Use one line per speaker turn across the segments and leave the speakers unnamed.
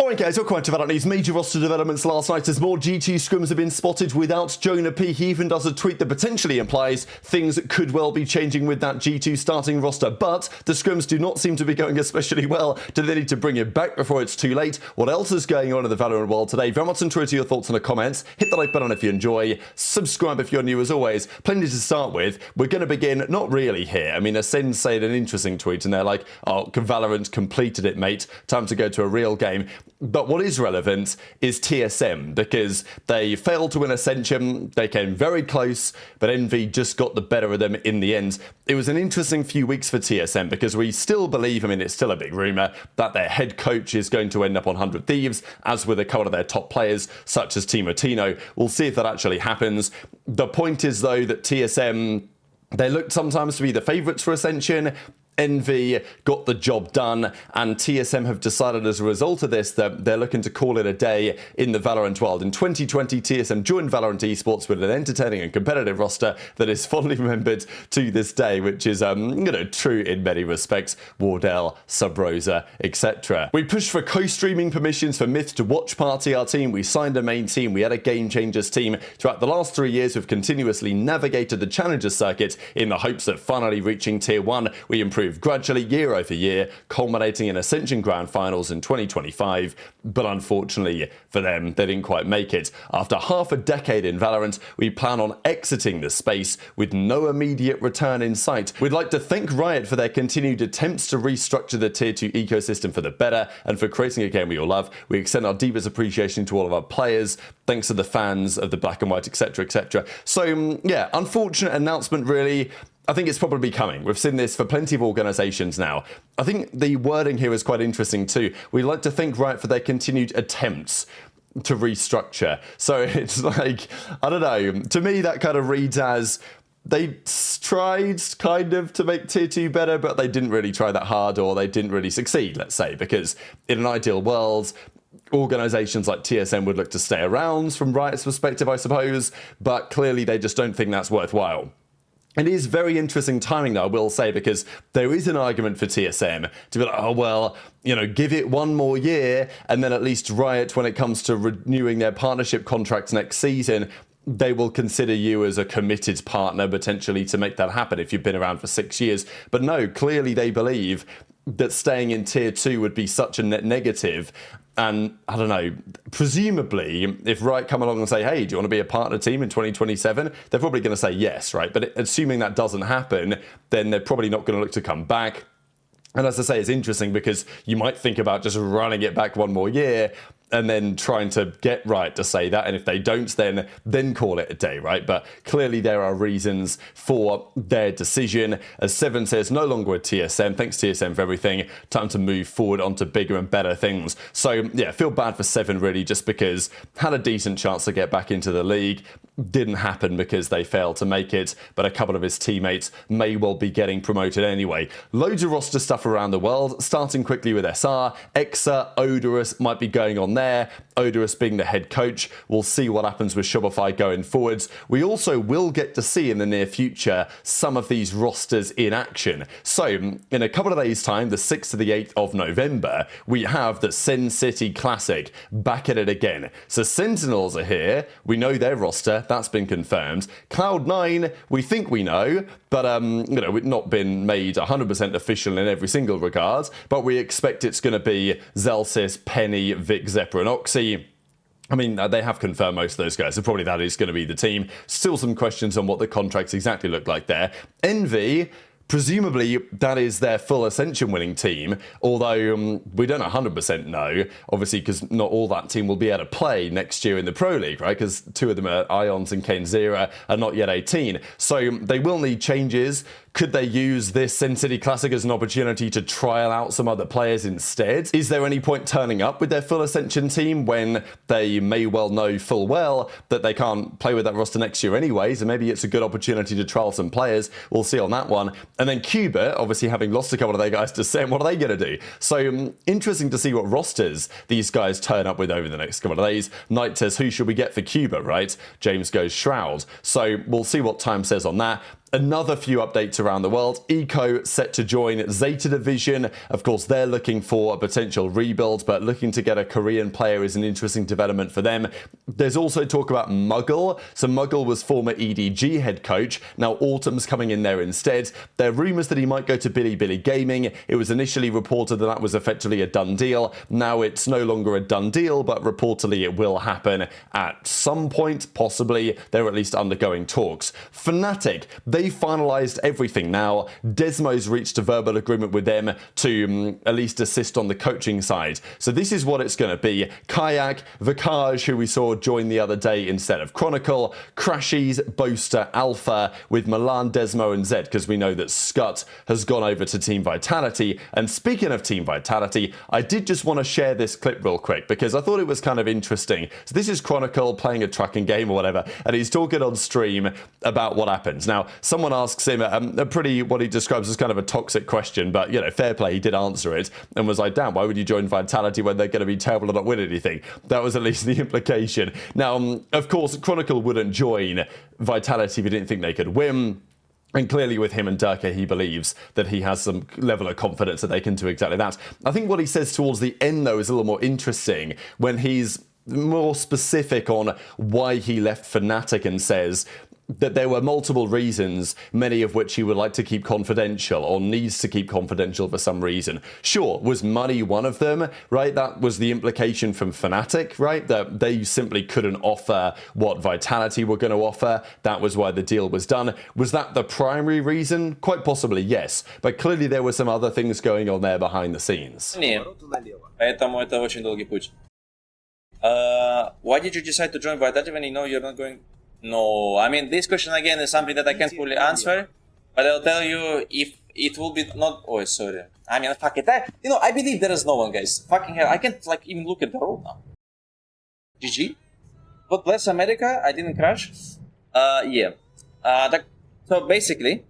Alright guys, welcome to VALORANT News. Major roster developments last night as more G2 scrims have been spotted without JonahP. He even does a tweet that potentially implies things could well be changing with that G2 starting roster, but the scrims do not seem to be going especially well. Do they need to bring it back before it's too late? What else is going on in the VALORANT world today? Very much enjoy your thoughts in the comments. Hit the like button if you enjoy. Subscribe if you're new as always. Plenty to start with. We're going to begin, not really here. I mean, Ascend said an interesting tweet and they're like, oh, VALORANT completed it, mate. Time to go to a real game. But what is relevant is TSM, because they failed to win Ascension. They came very close, but Envy just got the better of them in the end. It was an interesting few weeks for TSM because we still believe, I mean, it's still a big rumor, that their head coach is going to end up on 100 Thieves, as with a couple of their top players, such as Timo Tino. We'll see if that actually happens. The point is, though, that TSM, they looked sometimes to be the favourites for Ascension. Envy got the job done, and TSM have decided as a result of this that they're looking to call it a day in the VALORANT world. In 2020, TSM joined VALORANT esports with an entertaining and competitive roster that is fondly remembered to this day, which is, true in many respects. Wardell, Subrosa, etc. We pushed for co-streaming permissions for Myth to watch party our team. We signed a main team. We had a Game Changers team. Throughout the last 3 years, we've continuously navigated the Challenger circuit in the hopes of finally reaching Tier 1. We improved gradually year over year, culminating in Ascension Grand Finals in 2025, but unfortunately for them, they didn't quite make it. After half a decade in VALORANT, we plan on exiting the space with no immediate return in sight. We'd like to thank Riot for their continued attempts to restructure the Tier 2 ecosystem for the better and for creating a game we all love. We extend our deepest appreciation to all of our players, thanks to the fans of the Black and White, etc, etc. So, yeah, unfortunate announcement really. I think it's probably coming. We've seen this for plenty of organisations now. I think the wording here is quite interesting too. We'd like to thank Riot for their continued attempts to restructure. So it's like, I don't know, to me that kind of reads as they tried kind of to make Tier 2 better, but they didn't really try that hard, or they didn't really succeed, let's say, because in an ideal world, organisations like TSM would look to stay around from Riot's perspective, I suppose, but clearly they just don't think that's worthwhile. It is very interesting timing, though, I will say, because there is an argument for TSM to be like, oh, well, you know, give it one more year, and then at least Riot, when it comes to renewing their partnership contracts next season, they will consider you as a committed partner, potentially, to make that happen if you've been around for 6 years. But no, clearly they believe that staying in Tier 2 would be such a net negative. And I don't know, presumably, if Riot come along and say, hey, do you want to be a partner team in 2027? They're probably going to say yes, right? But assuming that doesn't happen, then they're probably not going to look to come back. And as I say, it's interesting because you might think about just running it back one more year and then trying to get Riot to say that, and if they don't, then call it a day, right? But clearly there are reasons for their decision. As Seven says, no longer with TSM. Thanks TSM for everything. Time to move forward onto bigger and better things. So yeah, feel bad for Seven really, just because had a decent chance to get back into the league. Didn't happen because they failed to make it, but a couple of his teammates may well be getting promoted anyway. Loads of roster stuff around the world, starting quickly with SR. Exa, Odorous might be going on there. Odorous being the head coach. We'll see what happens with Shopify going forwards. We also will get to see in the near future some of these rosters in action. So in a couple of days time, the 6th to the 8th of November, we have the Sen City Classic back at it again. So Sentinels are here. We know their roster. That's been confirmed. Cloud9, we think we know, but it's not been made 100% official in every single regard. But we expect it's going to be Zelsis, Penny, Vic, Zephyr, and Oxy. I mean, they have confirmed most of those guys, so probably that is going to be the team. Still some questions on what the contracts exactly look like there. Envy, presumably that is their full Ascension winning team, although we don't 100% know, obviously, because not all that team will be able to play next year in the Pro League, right? Because two of them are Ions and Kenzera are not yet 18. So they will need changes. Could they use this Sen City Classic as an opportunity to trial out some other players instead? Is there any point turning up with their full Ascension team when they may well know full well that they can't play with that roster next year anyway? So maybe it's a good opportunity to trial some players. We'll see on that one. And then Cuba, obviously having lost a couple of their guys to Sen, what are they going to do? So interesting to see what rosters these guys turn up with over the next couple of days. Knight says, who should we get for Cuba, right? James goes Shroud. So we'll see what time says on that. Another few updates around the world. Eco set to join Zeta Division. Of course, they're looking for a potential rebuild, but looking to get a Korean player is an interesting development for them. There's also talk about Muggle. So Muggle was former EDG head coach. Now Autumn's coming in there instead. There are rumours that he might go to Bilibili Gaming. It was initially reported that that was effectively a done deal. Now it's no longer a done deal, but reportedly it will happen at some point, possibly. They're at least undergoing talks. Fnatic, they finalized everything now. Desmo's reached a verbal agreement with them to at least assist on the coaching side. So this is what it's going to be. Kayak, Vikaj, who we saw join the other day instead of Chronicle, Crashies, Boaster, Alpha, with Milan, Desmo and Zed, because we know that Scut has gone over to Team Vitality. And speaking of Team Vitality, I did just want to share this clip real quick because I thought it was kind of interesting. So this is Chronicle playing a trucking game or whatever, and he's talking on stream about what happens. Now, someone asks him a pretty, what he describes as kind of a toxic question, but, you know, fair play, he did answer it and was like, damn, why would you join Vitality when they're going to be terrible and not win anything? That was at least the implication. Now, of course, Chronicle wouldn't join Vitality if he didn't think they could win. And clearly with him and Durka, he believes that he has some level of confidence that they can do exactly that. I think what he says towards the end, though, is a little more interesting when he's more specific on why he left Fnatic and says that there were multiple reasons, many of which he would like to keep confidential or needs to keep confidential for some reason. Sure, was money one of them, right? That was the implication from Fnatic, right? That they simply couldn't offer what Vitality were going to offer. That was why the deal was done. Was that the primary reason? Quite possibly, yes. But clearly there were some other things going on there behind the scenes.
Поэтому это очень долгий путь. Why did you decide to join Vitality when you know you're not going? No, I mean, this question again is something that I can't fully answer, but I'll tell you if it will be not. Oh, sorry. I mean, fuck it. I believe there is no one, guys. Fucking hell, I can't like even look at the road now. GG. God bless America. I didn't crash. Yeah. So basically,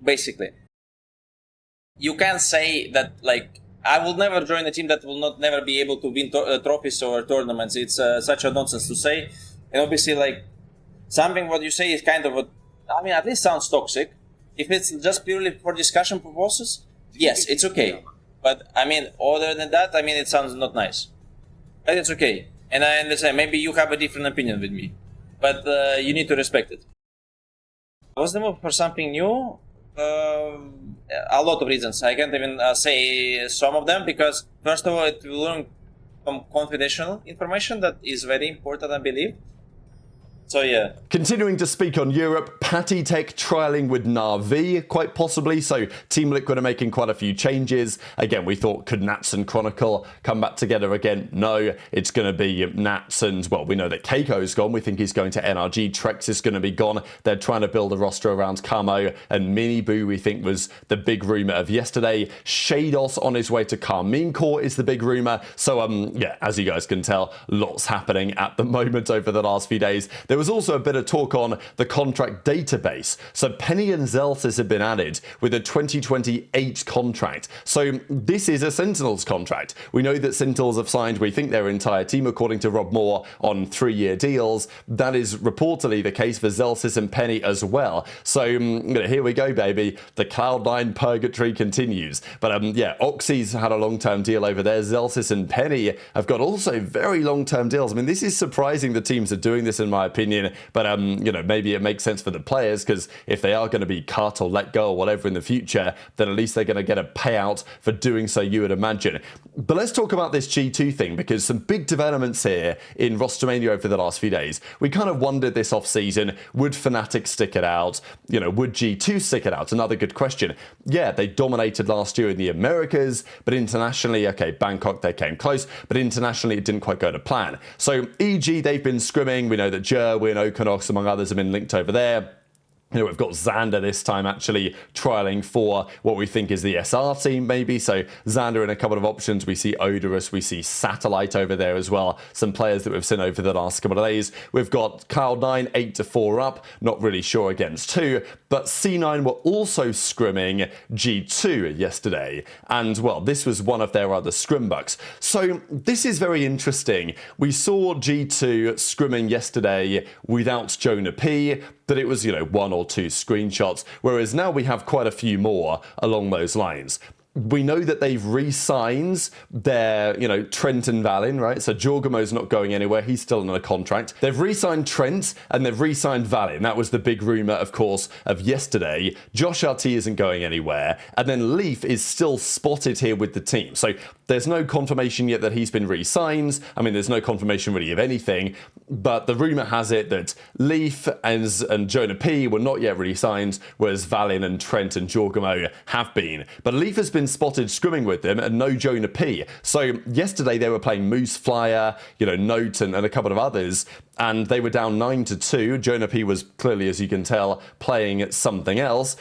you can say that like I will never join a team that will not never be able to win trophies or tournaments. It's such a nonsense to say, and obviously like. Something what you say is kind of I mean, at least sounds toxic. If it's just purely for discussion purposes, yes, it's okay. But, I mean, other than that, I mean, it sounds not nice. But it's okay. And I understand, maybe you have a different opinion with me. But you need to respect it. Was the move for something new? A lot of reasons. I can't even say some of them, because, first of all, it will learn some confidential information that is very important, I believe. So yeah.
Continuing to speak on Europe, Patty Tech trialling with Na'Vi, quite possibly. So Team Liquid are making quite a few changes. Again, we thought, could Nats and Chronicle come back together again? No, it's going to be Nats and, well, we know that Keiko's gone. We think he's going to NRG. Trex is going to be gone. They're trying to build a roster around Camo, and Miniboo, we think, was the big rumor of yesterday. Shados on his way to Carmine Corps is the big rumor. So, yeah, as you guys can tell, lots happening at the moment over the last few days. There was also a bit of talk on the contract database. So Penny and Zelsis have been added with a 2028 contract. So this is a Sentinels contract. We know that Sentinels have signed, we think, their entire team, according to Rob Moore, on 3-year deals. That is reportedly the case for Zelsis and Penny as well. So here we go, baby. The Cloud9 purgatory continues. But yeah, Oxy's had a long-term deal over there. Zelsis and Penny have got also very long-term deals. I mean, this is surprising the teams are doing this, in my opinion. But, you know, maybe it makes sense for the players, because if they are going to be cut or let go or whatever in the future, then at least they're going to get a payout for doing so, you would imagine. But let's talk about this G2 thing, because some big developments here in Rostermania over the last few days. We kind of wondered this off-season, would Fnatic stick it out? You know, would G2 stick it out? Another good question. Yeah, they dominated last year in the Americas, but internationally, okay, Bangkok, they came close, but internationally it didn't quite go to plan. So EG, they've been scrimming. We know that Jerwin, Okonox, among others, have been linked over there. You know, we've got Xander this time actually trialling for what we think is the SR team, maybe. So Xander in a couple of options. We see Odorous, we see Satellite over there as well. Some players that we've seen over the last couple of days. We've got Cloud9 8-4 up. Not really sure against 2. but C9 were also scrimming G2 yesterday, and well, this was one of their other scrim bucks. So this is very interesting. We saw G2 scrimming yesterday without JonahP, that it was, one or two screenshots, whereas now we have quite a few more along those lines. We know that they've re-signed their, Trent and Valin, right? So Jorgamo's not going anywhere. He's still on a contract. They've re-signed Trent and they've re-signed Valin. That was the big rumor, of course, of yesterday. JonahP isn't going anywhere. And then Leaf is still spotted here with the team. So there's no confirmation yet that he's been re-signed. I mean, there's no confirmation really of anything. But the rumor has it that Leaf and JonahP were not yet re-signed, whereas Valin and Trent and Jorgamo have been. But Leaf has been spotted scrimming with them and no JonahP. So yesterday they were playing Moose Flyer, Note and a couple of others, and they were down 9-2. JonahP was clearly, as you can tell, playing something else.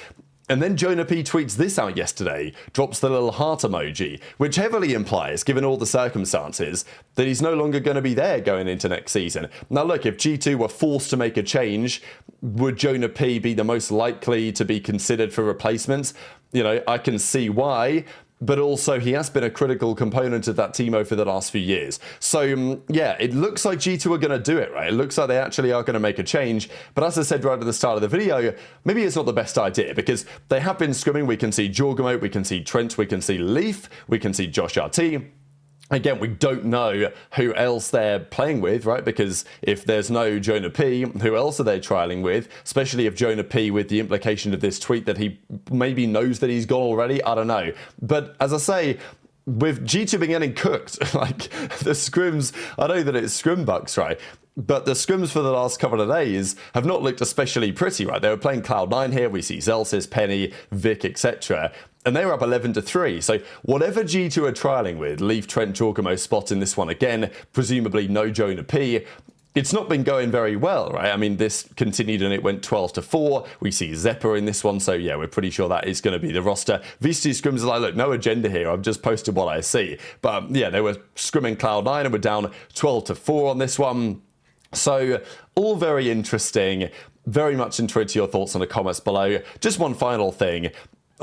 And then JonahP tweets this out yesterday, drops the little heart emoji, which heavily implies, given all the circumstances, that he's no longer going to be there going into next season. Now look, if G2 were forced to make a change, would JonahP be the most likely to be considered for replacements? I can see why, but also he has been a critical component of that team over the last few years. So yeah, it looks like G2 are going to do it, right? It looks like they actually are going to make a change. But as I said right at the start of the video, maybe it's not the best idea because they have been scrimming. We can see Jorgamo, we can see Trent, we can see Leaf, we can see JonahP. Again, we don't know who else they're playing with, right? Because if there's no JonahP, who else are they trialing with? Especially if JonahP, with the implication of this tweet that he maybe knows that he's gone already, I don't know. But as I say, with G2 being getting cooked, like the scrims, I know that it's scrim bucks, right? But the scrims for the last couple of days have not looked especially pretty, right? They were playing Cloud9 here. We see Zelsis, Penny, Vic, etc. And they were up 11-3. So whatever G2 are trialing with, Leaf, Trent, Jorgamo spot in this one again, presumably no JonahP, it's not been going very well, right? I mean, this continued and it went 12-4. We see Zeppa in this one. So yeah, we're pretty sure that is going to be the roster. VC scrims are like, look, no agenda here. I've just posted what I see. But yeah, they were scrimming Cloud9 and we're down 12-4 on this one. So all very interesting. Very much intrigued to your thoughts in the comments below. Just one final thing.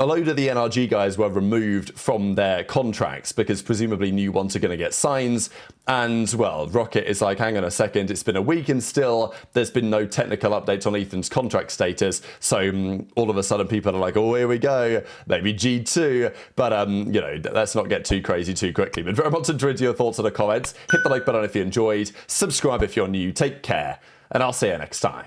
A load of the NRG guys were removed from their contracts because presumably new ones are going to get signs. And, well, Rocket is like, hang on a second, it's been a week and still there's been no technical update on Ethan's contract status. So all of a sudden people are like, oh, here we go, maybe G2. But, let's not get too crazy too quickly. But very much intrigued to your thoughts in the comments. Hit the like button if you enjoyed. Subscribe if you're new. Take care. And I'll see you next time.